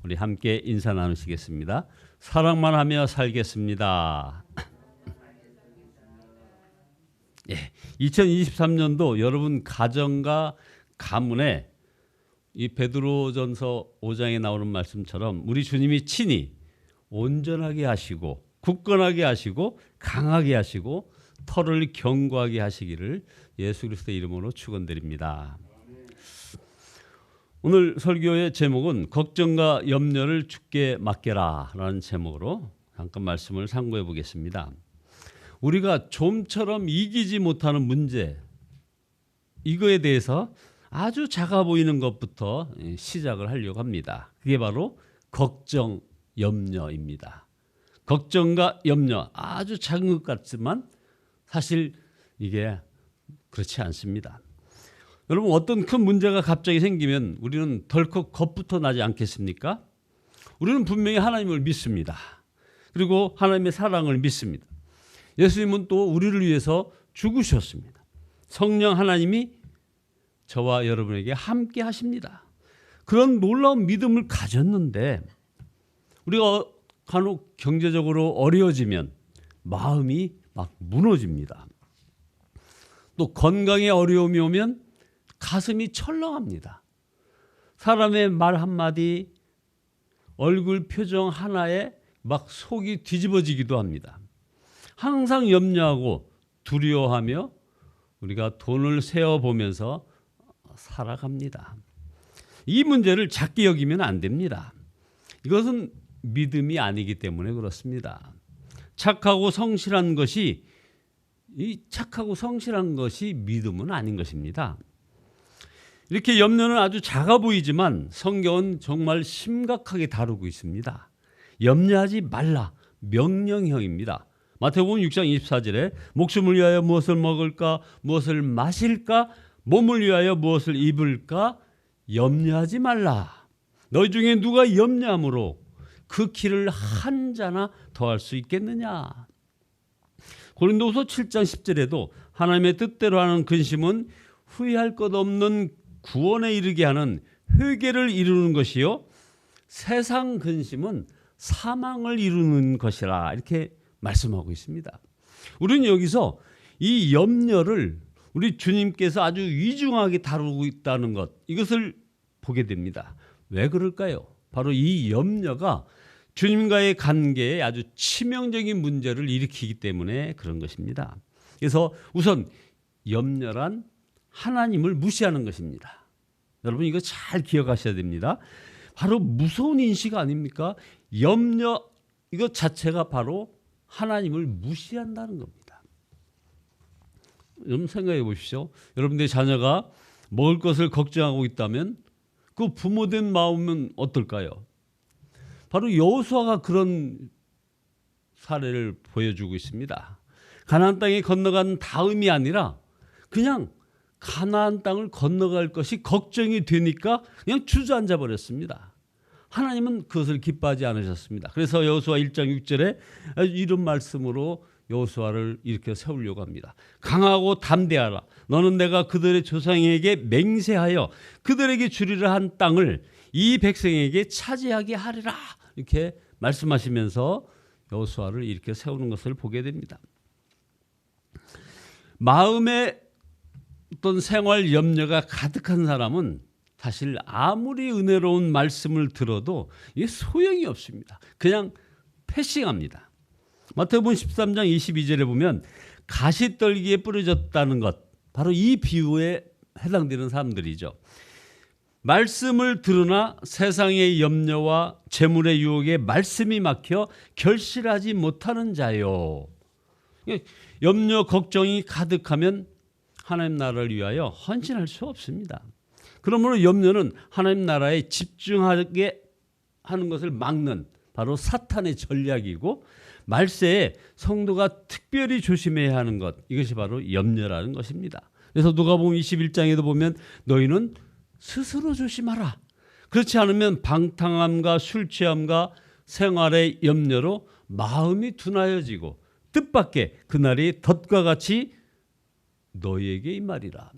우리 함께 인사 나누시겠습니다. 사랑만 하며 살겠습니다. 예, 2023년도 여러분 가정과 가문에 이 베드로전서 5장에 나오는 말씀처럼 우리 주님이 친히 온전하게 하시고 굳건하게 하시고 강하게 하시고 터를 견고하게 하시기를 예수 그리스도의 이름으로 축원드립니다. 오늘 설교의 제목은 걱정과 염려를 주께 맡겨라 라는 제목으로 잠깐 말씀을 상고해 보겠습니다. 우리가 좀처럼 이기지 못하는 문제, 이거에 대해서 아주 작아 보이는 것부터 시작을 하려고 합니다. 그게 바로 걱정, 염려입니다. 걱정과 염려, 아주 작은 것 같지만 사실 이게 그렇지 않습니다. 여러분, 어떤 큰 문제가 갑자기 생기면 우리는 덜컥 겁부터 나지 않겠습니까? 우리는 분명히 하나님을 믿습니다. 그리고 하나님의 사랑을 믿습니다. 예수님은 또 우리를 위해서 죽으셨습니다. 성령 하나님이 저와 여러분에게 함께 하십니다. 그런 놀라운 믿음을 가졌는데 우리가 간혹 경제적으로 어려워지면 마음이 막 무너집니다. 또 건강에 어려움이 오면 가슴이 철렁합니다. 사람의 말 한마디, 얼굴 표정 하나에 막 속이 뒤집어지기도 합니다. 항상 염려하고 두려워하며 우리가 돈을 세어보면서 살아갑니다. 이 문제를 작게 여기면 안 됩니다. 이것은 믿음이 아니기 때문에 그렇습니다. 착하고 성실한 것이 믿음은 아닌 것입니다. 이렇게 염려는 아주 작아 보이지만 성경은 정말 심각하게 다루고 있습니다. 염려하지 말라, 명령형입니다. 마태복음 6장 24절에 목숨을 위하여 무엇을 먹을까, 무엇을 마실까, 몸을 위하여 무엇을 입을까, 염려하지 말라. 너희 중에 누가 염려함으로 그 키를 한 자나 더할 수 있겠느냐. 고린도후서 7장 10절에도 하나님의 뜻대로 하는 근심은 후회할 것 없는 구원에 이르게 하는 회개를 이루는 것이요 세상 근심은 사망을 이루는 것이라, 이렇게 말씀하고 있습니다. 우리는 여기서 이 염려를 우리 주님께서 아주 위중하게 다루고 있다는 것, 이것을 보게 됩니다. 왜 그럴까요? 바로 이 염려가 주님과의 관계에 아주 치명적인 문제를 일으키기 때문에 그런 것입니다. 그래서 우선 염려란 하나님을 무시하는 것입니다. 여러분, 이거 잘 기억하셔야 됩니다. 바로 무서운 인식 아닙니까? 염려, 이것 자체가 바로 하나님을 무시한다는 겁니다. 여러분 생각해 보십시오. 여러분들의 자녀가 먹을 것을 걱정하고 있다면 그 부모된 마음은 어떨까요? 바로 여호수아가 그런 사례를 보여주고 있습니다. 가나안 땅에 건너간 다음이 아니라 그냥 가나안 땅을 건너갈 것이 걱정이 되니까 그냥 주저앉아 버렸습니다. 하나님은 그것을 기뻐하지 않으셨습니다. 그래서 여호수아 1장 6절에 이런 말씀으로 여호수아를 이렇게 세우려고 합니다. 강하고 담대하라. 너는 내가 그들의 조상에게 맹세하여 그들에게 주리라 한 땅을 이 백성에게 차지하게 하리라. 이렇게 말씀하시면서 여호수아를 이렇게 세우는 것을 보게 됩니다. 마음에 어떤 생활 염려가 가득한 사람은 사실 아무리 은혜로운 말씀을 들어도 이게 소용이 없습니다. 그냥 패싱합니다. 마태복음 13장 22절에 보면 가시떨기에 뿌려졌다는 것, 바로 이 비유에 해당되는 사람들이죠. 말씀을 들으나 세상의 염려와 재물의 유혹에 말씀이 막혀 결실하지 못하는 자요. 염려, 걱정이 가득하면 하나님 나라를 위하여 헌신할 수 없습니다. 그러므로 염려는 하나님 나라에 집중하게 하는 것을 막는 바로 사탄의 전략이고, 말세에 성도가 특별히 조심해야 하는 것, 이것이 바로 염려라는 것입니다. 그래서 누가복음 21장에도 보면 너희는 스스로 조심하라. 그렇지 않으면 방탕함과 술 취함과 생활의 염려로 마음이 둔하여지고 뜻밖의 그날이 덫과 같이 너희에게 임하리라.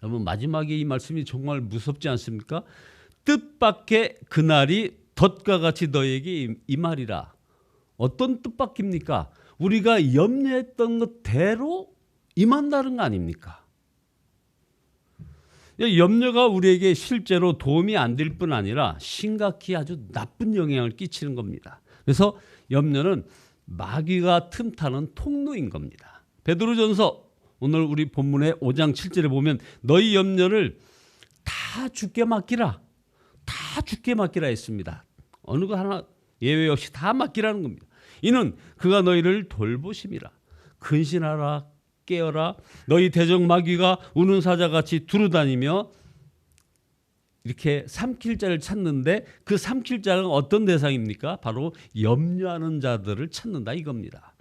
여러분, 마지막에 이 말씀이 정말 무섭지 않습니까? 뜻밖의 그날이 덫과 같이 너에게 임하리라. 어떤 뜻밖입니까? 우리가 염려했던 것대로 임한다는 거 아닙니까? 염려가 우리에게 실제로 도움이 안 될 뿐 아니라 심각히 아주 나쁜 영향을 끼치는 겁니다. 그래서 염려는 마귀가 틈타는 통로인 겁니다. 베드로전서 오늘 우리 본문의 5장 7절에 보면 너희 염려를 다 주께 맡기라. 다 주께 맡기라 했습니다. 어느 거 하나 예외 없이 다 맡기라는 겁니다. 이는 그가 너희를 돌보심이라. 근신하라 깨어라. 너희 대적 마귀가 우는 사자같이 두루다니며 이렇게 삼킬 자를 찾는데 그 삼킬 자는 어떤 대상입니까? 바로 염려하는 자들을 찾는다 이겁니다.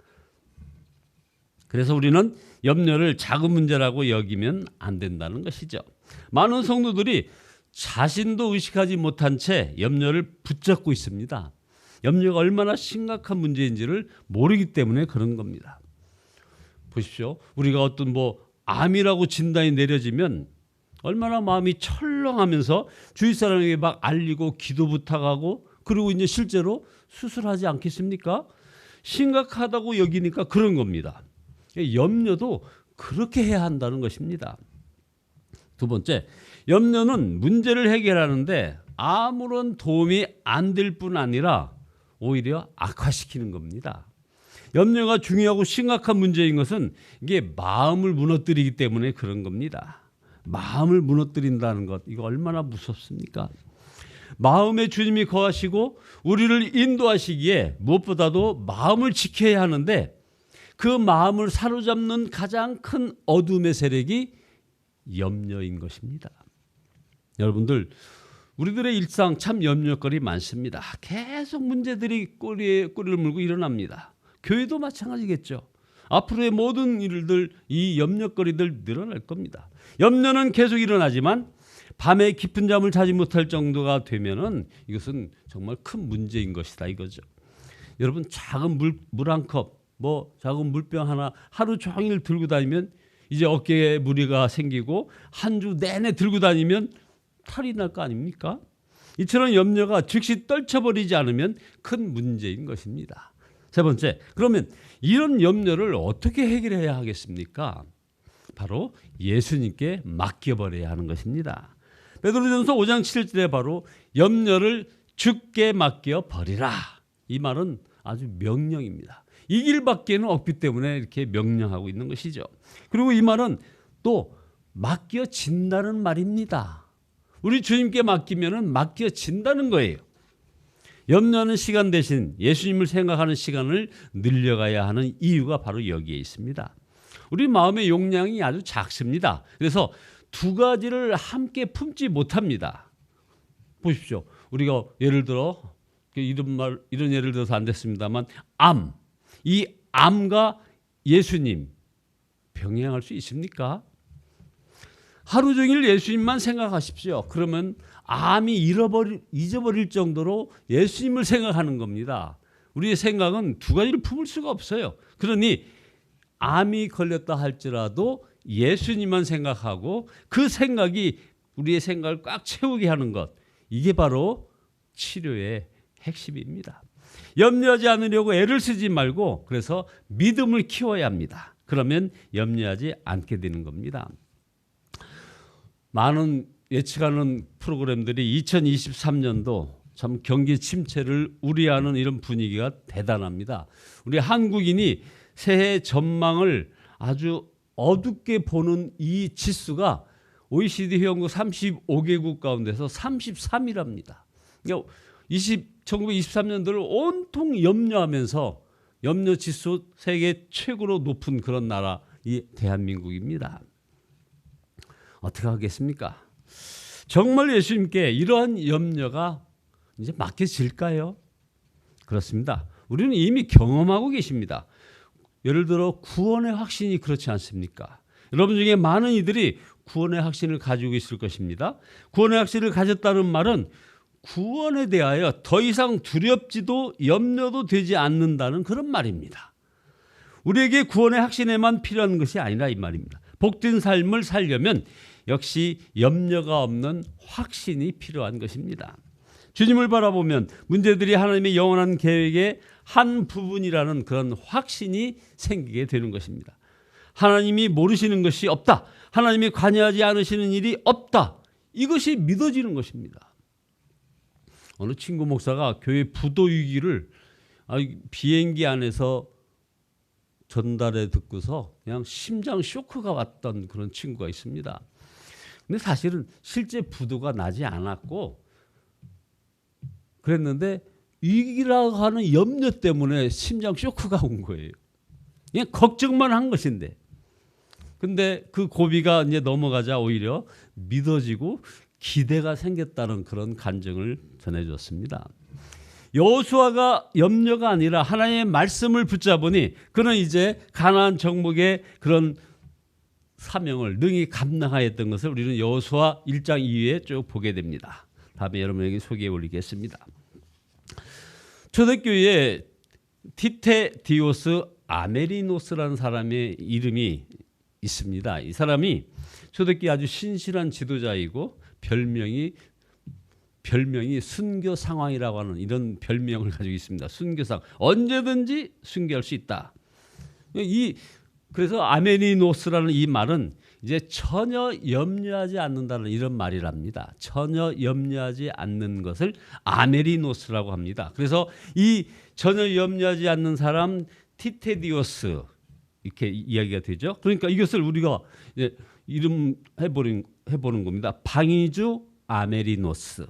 그래서 우리는 염려를 작은 문제라고 여기면 안 된다는 것이죠. 많은 성도들이 자신도 의식하지 못한 채 염려를 붙잡고 있습니다. 염려가 얼마나 심각한 문제인지를 모르기 때문에 그런 겁니다. 보십시오. 우리가 어떤 암이라고 진단이 내려지면 얼마나 마음이 철렁하면서 주위 사람에게 막 알리고 기도 부탁하고 그리고 이제 실제로 수술하지 않겠습니까? 심각하다고 여기니까 그런 겁니다. 염려도 그렇게 해야 한다는 것입니다. 두 번째, 염려는 문제를 해결하는데 아무런 도움이 안 될 뿐 아니라 오히려 악화시키는 겁니다. 염려가 중요하고 심각한 문제인 것은 이게 마음을 무너뜨리기 때문에 그런 겁니다. 마음을 무너뜨린다는 것, 이거 얼마나 무섭습니까? 마음에 주님이 거하시고 우리를 인도하시기에 무엇보다도 마음을 지켜야 하는데 그 마음을 사로잡는 가장 큰 어둠의 세력이 염려인 것입니다. 여러분들, 우리들의 일상 참 염려거리 많습니다. 계속 문제들이 꼬리를 물고 일어납니다. 교회도 마찬가지겠죠. 앞으로의 모든 일들, 이 염려거리들 늘어날 겁니다. 염려는 계속 일어나지만 밤에 깊은 잠을 자지 못할 정도가 되면은 이것은 정말 큰 문제인 것이다 이거죠. 여러분, 작은 물 한 컵, 작은 물병 하나 하루 종일 들고 다니면 이제 어깨에 무리가 생기고 한 주 내내 들고 다니면 탈이 날 거 아닙니까? 이처럼 염려가 즉시 떨쳐버리지 않으면 큰 문제인 것입니다. 세 번째, 그러면 이런 염려를 어떻게 해결해야 하겠습니까? 바로 예수님께 맡겨버려야 하는 것입니다. 베드로전서 5장 7절에 바로 염려를 주께 맡겨버리라. 이 말은 아주 명령입니다. 이 길밖에는 없기 때문에 이렇게 명령하고 있는 것이죠. 그리고 이 말은 또 맡겨진다는 말입니다. 우리 주님께 맡기면은 맡겨진다는 거예요. 염려하는 시간 대신 예수님을 생각하는 시간을 늘려가야 하는 이유가 바로 여기에 있습니다. 우리 마음의 용량이 아주 작습니다. 그래서 두 가지를 함께 품지 못합니다. 보십시오. 우리가 예를 들어 이런 예를 들어서 안 됐습니다만 이 암과 예수님 병행할 수 있습니까? 하루 종일 예수님만 생각하십시오. 그러면 암이 잊어버릴 정도로 예수님을 생각하는 겁니다. 우리의 생각은 두 가지를 품을 수가 없어요. 그러니 암이 걸렸다 할지라도 예수님만 생각하고 그 생각이 우리의 생각을 꽉 채우게 하는 것, 이게 바로 치료의 핵심입니다. 염려하지 않으려고 애를 쓰지 말고 그래서 믿음을 키워야 합니다. 그러면 염려하지 않게 되는 겁니다. 많은 예측하는 프로그램들이 2023년도 참 경기 침체를 우려하는 이런 분위기가 대단합니다. 우리 한국인이 새해 전망을 아주 어둡게 보는 이 지수가 OECD 회원국 35개국 가운데서 33위랍니다. 1923년도를 온통 염려하면서 염려 지수 세계 최고로 높은 그런 나라 이 대한민국입니다. 어떻게 하겠습니까? 정말 예수님께 이러한 염려가 이제 맡겨질까요? 그렇습니다. 우리는 이미 경험하고 계십니다. 예를 들어 구원의 확신이 그렇지 않습니까? 여러분 중에 많은 이들이 구원의 확신을 가지고 있을 것입니다. 구원의 확신을 가졌다는 말은 구원에 대하여 더 이상 두렵지도 염려도 되지 않는다는 그런 말입니다. 우리에게 구원의 확신에만 필요한 것이 아니라 이 말입니다. 복된 삶을 살려면 역시 염려가 없는 확신이 필요한 것입니다. 주님을 바라보면 문제들이 하나님의 영원한 계획의 한 부분이라는 그런 확신이 생기게 되는 것입니다. 하나님이 모르시는 것이 없다. 하나님이 관여하지 않으시는 일이 없다. 이것이 믿어지는 것입니다. 어느 친구 목사가 교회 부도 위기를 비행기 안에서 전달해 듣고서 그냥 심장 쇼크가 왔던 그런 친구가 있습니다. 근데 사실은 실제 부도가 나지 않았고 그랬는데 위기라고 하는 염려 때문에 심장 쇼크가 온 거예요. 그냥 걱정만 한 것인데. 근데 그 고비가 이제 넘어가자 오히려 믿어지고 기대가 생겼다는 그런 간증을 전해줬습니다. 여호수아가 염려가 아니라 하나님의 말씀을 붙잡으니 그는 이제 가나안 정복의 그런 사명을 능히 감당하였던 것을 우리는 여호수아 1장 이후에 쭉 보게 됩니다. 다음에 여러분에게 소개해 올리겠습니다. 초대교회에 티테디오스 아메리노스라는 사람의 이름이 있습니다. 이 사람이 초대교회 아주 신실한 지도자이고 별명이 순교 상황이라고 하는 이런 별명을 가지고 있습니다. 순교상 언제든지 순교할 수 있다. 그래서 아메리노스라는 이 말은 이제 전혀 염려하지 않는다는 이런 말이랍니다. 전혀 염려하지 않는 것을 아메리노스라고 합니다. 그래서 이 전혀 염려하지 않는 사람 티테디오스 이렇게 이야기가 되죠. 그러니까 이것을 우리가 이제 이름 해보는 겁니다. 방위주 아메리노스.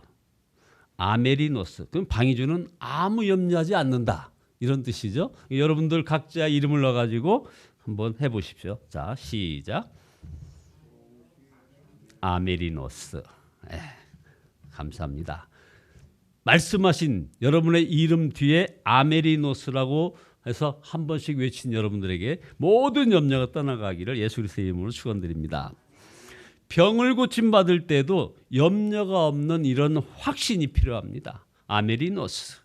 그럼 방위주는 아무 염려하지 않는다. 이런 뜻이죠. 여러분들 각자 이름을 넣어가지고 한번 해보십시오. 자, 시작. 아메리노스. 감사합니다. 말씀하신 여러분의 이름 뒤에 아메리노스라고 해서 한 번씩 외친 여러분들에게 모든 염려가 떠나가기를 예수 그리스도의 이름으로 축원드립니다. 병을 고침받을 때도 염려가 없는 이런 확신이 필요합니다. 아메리노스.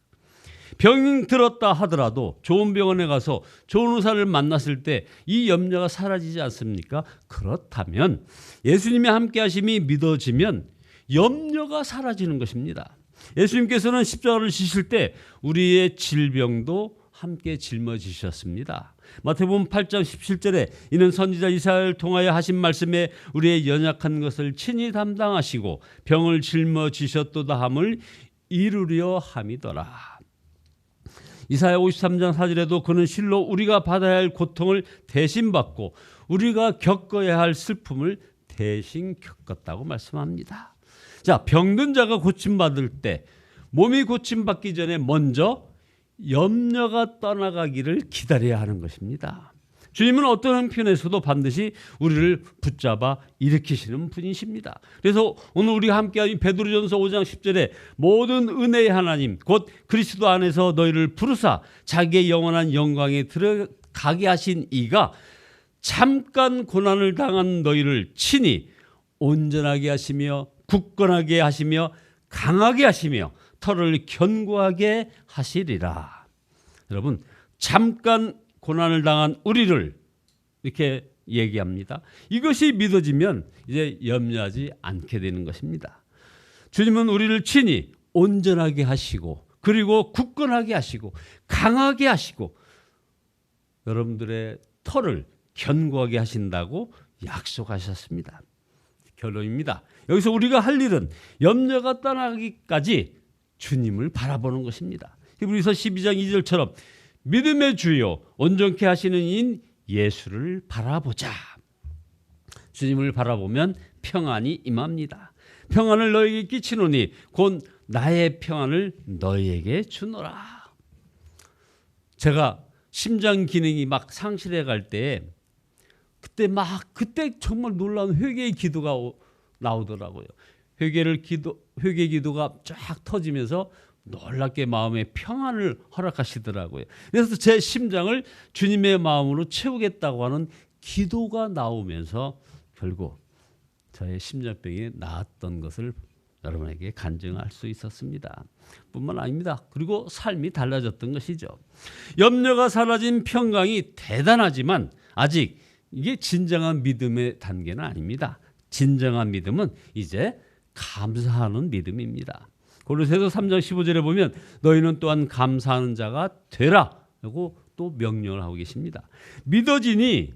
병이 들었다 하더라도 좋은 병원에 가서 좋은 의사를 만났을 때 이 염려가 사라지지 않습니까? 그렇다면 예수님의 함께 하심이 믿어지면 염려가 사라지는 것입니다. 예수님께서는 십자가를 지실 때 우리의 질병도 함께 짊어지셨습니다. 마태복음 8장 17절에 이는 선지자 이사야를 통하여 하신 말씀에 우리의 연약한 것을 친히 담당하시고 병을 짊어지셨도다 함을 이루려 함이더라. 이사야 53장 4절에도 그는 실로 우리가 받아야 할 고통을 대신 받고 우리가 겪어야 할 슬픔을 대신 겪었다고 말씀합니다. 자, 병든 자가 고침받을 때 몸이 고침받기 전에 먼저 염려가 떠나가기를 기다려야 하는 것입니다. 주님은 어떤 형편에서도 반드시 우리를 붙잡아 일으키시는 분이십니다. 그래서 오늘 우리가 함께한 베드로전서 5장 10절에 모든 은혜의 하나님 곧 그리스도 안에서 너희를 부르사 자기의 영원한 영광에 들어가게 하신 이가 잠깐 고난을 당한 너희를 친히 온전하게 하시며 굳건하게 하시며 강하게 하시며 털을 견고하게 하시리라. 여러분, 잠깐 고난을 당한 우리를 이렇게 얘기합니다. 이것이 믿어지면 이제 염려하지 않게 되는 것입니다. 주님은 우리를 친히 온전하게 하시고 그리고 굳건하게 하시고 강하게 하시고 여러분들의 털을 견고하게 하신다고 약속하셨습니다. 결론입니다. 여기서 우리가 할 일은 염려가 떠나기까지 주님을 바라보는 것입니다. 히브리서 12장 2절처럼 믿음의 주요 온전케 하시는 이인 예수를 바라보자. 주님을 바라보면 평안이 임합니다. 평안을 너에게 끼치노니 곧 나의 평안을 너에게 주노라. 제가 심장 기능이 막 상실해 갈 때 그때 정말 놀라운 회개의 기도가 나오더라고요. 회개 기도가 쫙 터지면서 놀랍게 마음의 평안을 허락하시더라고요. 그래서 제 심장을 주님의 마음으로 채우겠다고 하는 기도가 나오면서 결국 저의 심장병이 나았던 것을 여러분에게 간증할 수 있었습니다. 뿐만 아닙니다. 그리고 삶이 달라졌던 것이죠. 염려가 사라진 평강이 대단하지만 아직 이게 진정한 믿음의 단계는 아닙니다. 진정한 믿음은 이제 감사하는 믿음입니다. 고린도서 3장 15절에 보면 너희는 또한 감사하는 자가 되라 라고 또 명령을 하고 계십니다. 믿어지니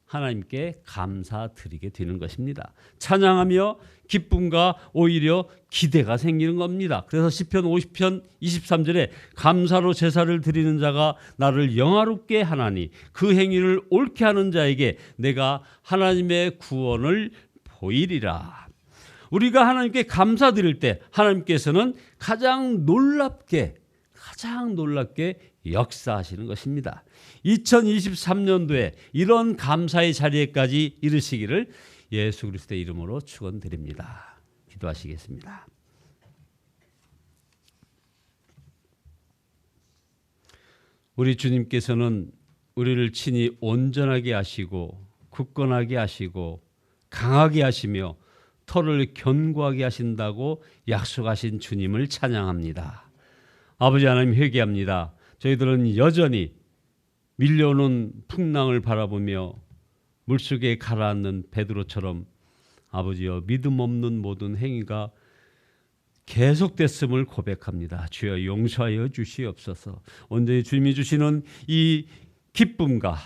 하나님께 감사드리게 되는 것입니다. 찬양하며 기쁨과 오히려 기대가 생기는 겁니다. 그래서 시편 50편 23절에 감사로 제사를 드리는 자가 나를 영화롭게 하나니 그 행위를 옳게 하는 자에게 내가 하나님의 구원을 보이리라. 우리가 하나님께 감사드릴 때 하나님께서는 가장 놀랍게 역사하시는 것입니다. 2023년도에 이런 감사의 자리에까지 이르시기를 예수 그리스도의 이름으로 축원드립니다. 기도하시겠습니다. 우리 주님께서는 우리를 친히 온전하게 하시고 굳건하게 하시고 강하게 하시며 터를 견고하게 하신다고 약속하신 주님을 찬양합니다. 아버지 하나님 회개합니다. 저희들은 여전히 밀려오는 풍랑을 바라보며 물속에 가라앉는 베드로처럼 아버지여 믿음 없는 모든 행위가 계속됐음을 고백합니다. 주여 용서하여 주시옵소서. 온전히 주님이 주시는 이 기쁨과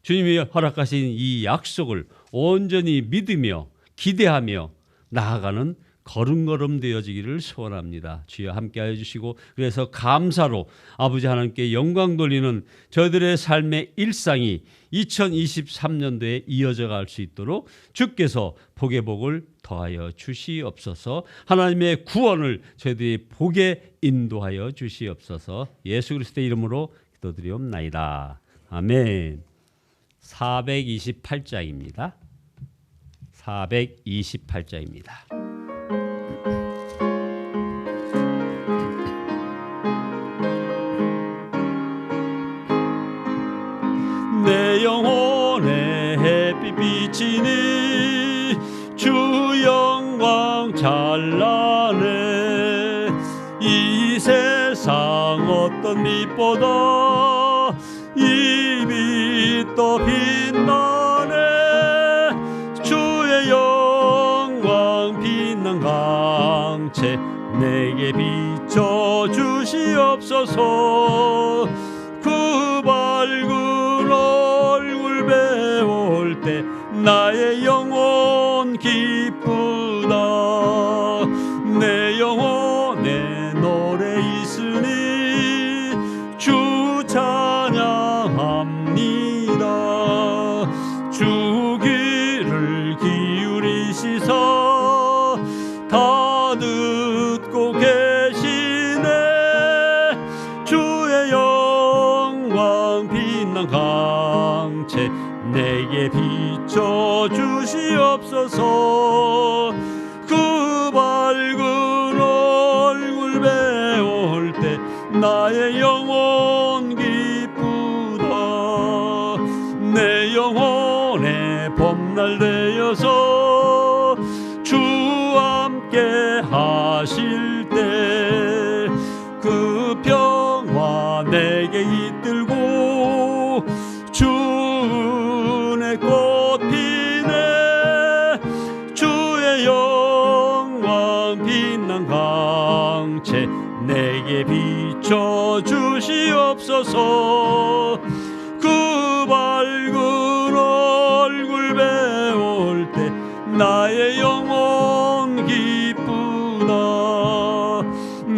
주님이 허락하신 이 약속을 온전히 믿으며 기대하며 나아가는 걸음걸음 되어지기를 소원합니다. 주여 함께하여 주시고 그래서 감사로 아버지 하나님께 영광 돌리는 저희들의 삶의 일상이 2023년도에 이어져 갈 수 있도록 주께서 복의 복을 더하여 주시옵소서. 하나님의 구원을 저희들이 복에 인도하여 주시옵소서. 예수 그리스도의 이름으로 기도드리옵나이다. 아멘. 428장입니다. 428장입니다. 내 영혼에 햇빛 비치니 주 영광 찬란해. 이 세상 어떤 빛보다 이 빛 더 빛나네. 주의 영광 빛난 강체 내게 비춰 주시옵소서. 그 밝은 얼굴 배울 때 나의 영혼 기쁘다. 내 영혼에 노래 있으니 주 찬양합니다. 주 귀를 기울이시사 다 듣고 계시네. 주의 영광 빛난 강체 내게 비춰 주시옵소서. 그 밝은 얼굴 배울 때 나의 영혼 기쁘다. 내 영혼의 봄날 되어서 주 함께 하실 때 그 평화 내게 깃들고 주 은혜 꽃 피네. 주의 영광 빛난 강체 내게 비춰 주시옵소서. 그 밝은 얼굴 배울 때 나의 영혼 기쁘다.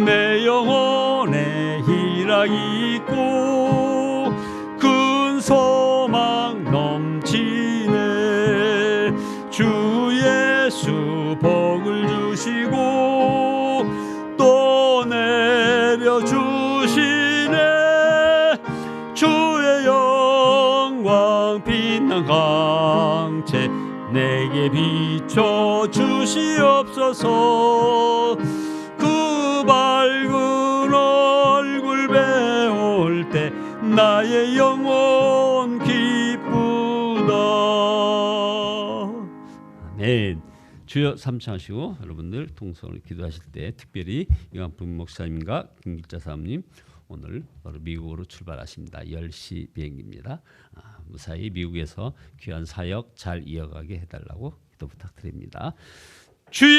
내 영혼에 희락이 있고 큰 소망 넘치네. 주 예수 복을 주시고 또 내려주시네. 주의 영광 빛난 강체 내게 비춰 주시옵소서. 그 밝은 얼굴 배울 때 나의 영혼 기쁘다. 아멘. 주여 삼창하시고 여러분들 통성을 기도하실 때 특별히 이광품 목사님과 김길자 사모님 오늘 미국으로 출발하십니다. 10시 비행기입니다. 무사히 미국에서 귀한 사역 잘 이어가게 해달라고 기도 부탁드립니다. 주여